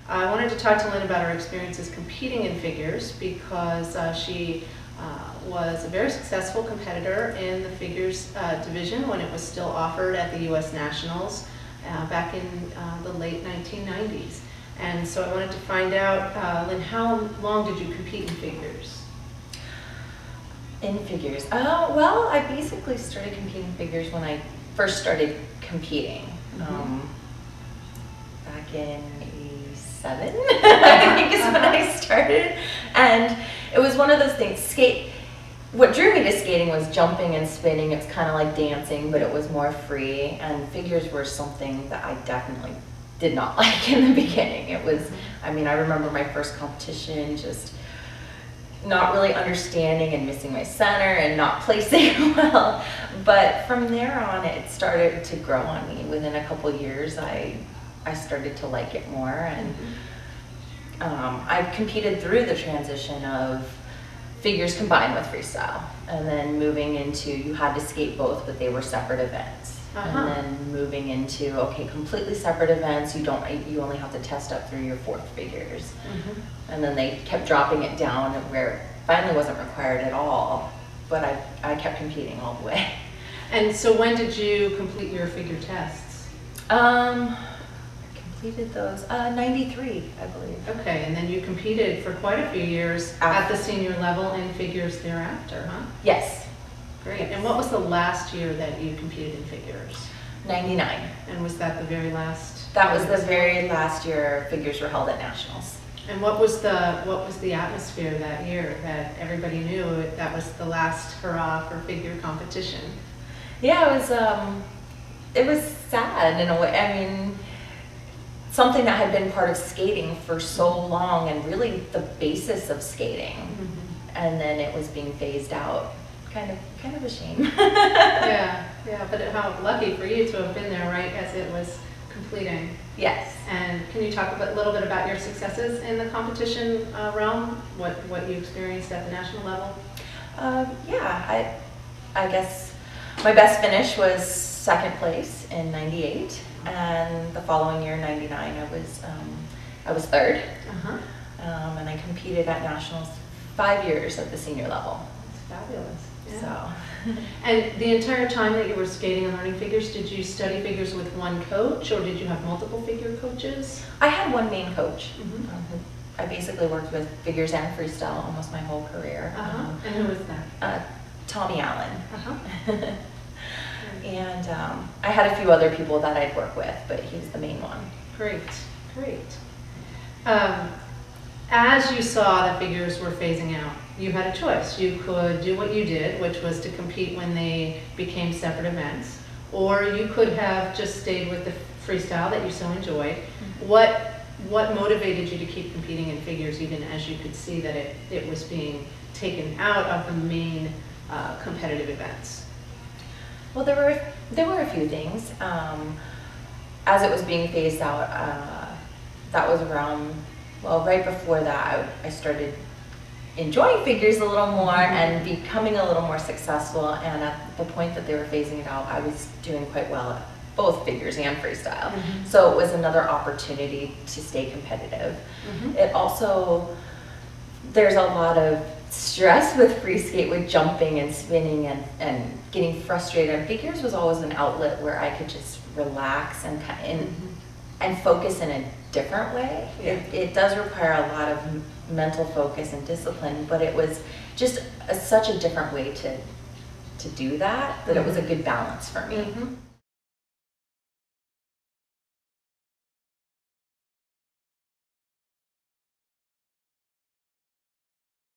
I wanted to talk to Lynne about her experiences competing in figures because she was a very successful competitor in the figures division when it was still offered at the U.S. Nationals back in the late 1990s. And so I wanted to find out, Lynne, how long did you compete in figures? In figures? Well, I basically started competing in figures when I first started competing. Back in '87, I think is when I started. And it was one of those things, what drew me to skating was jumping and spinning. It's kind of like dancing, but it was more free. And figures were something that I definitely did not like in the beginning. It was, I mean, I remember my first competition, just not really understanding and missing my center and not placing well. But from there on, it started to grow on me. Within a couple years, I started to like it more. And I competed through the transition of figures combined with freestyle, and then moving into, you had to skate both, but they were separate events. And then moving into, okay, completely separate events, you only have to test up through your fourth figures. And then they kept dropping it down where it finally wasn't required at all, but I kept competing all the way. And so when did you complete your figure tests? Completed those, 93, I believe. Okay, and then you competed for quite a few years at the senior level in figures thereafter, huh? Yes. Great. And what was the last year that you competed in figures? 99. And was that the very last? That was the very last year figures were held at Nationals. And what was the atmosphere that year that everybody knew that was the last hurrah for figure competition? Yeah, it was sad in a way. I mean, something that had been part of skating for so long and really the basis of skating, and then it was being phased out. Kind of a shame. yeah, but how lucky for you to have been there right as it was completing. Yes. And can you talk a little bit about your successes in the competition realm? What you experienced at the national level? Yeah, I guess my best finish was second place in '98, and the following year, '99, I was third. And I competed at nationals 5 years at the senior level. That's fabulous. Yeah. So. And the entire time that you were skating and learning figures, did you study figures with one coach, or did you have multiple figure coaches? I had one main coach. I basically worked with figures and freestyle almost my whole career. And who was that? Tommy Allen. And I had a few other people that I'd work with, but he was the main one. Great. As you saw that figures were phasing out, you had a choice. You could do what you did, which was to compete when they became separate events, or you could have just stayed with the freestyle that you so enjoyed. What motivated you to keep competing in figures even as you could see that it was being taken out of the main competitive events? Well, there were a few things. As it was being phased out, that was around, well, right before that, I started enjoying figures a little more and becoming a little more successful. And at the point that they were phasing it out, I was doing quite well at both figures and freestyle. So it was another opportunity to stay competitive. It also, there's a lot of stress with free skate, with jumping and spinning and getting frustrated. And figures was always an outlet where I could just relax and focus in a different way. It does require a lot of mental focus and discipline, but it was just such a different way to do that it was a good balance for me.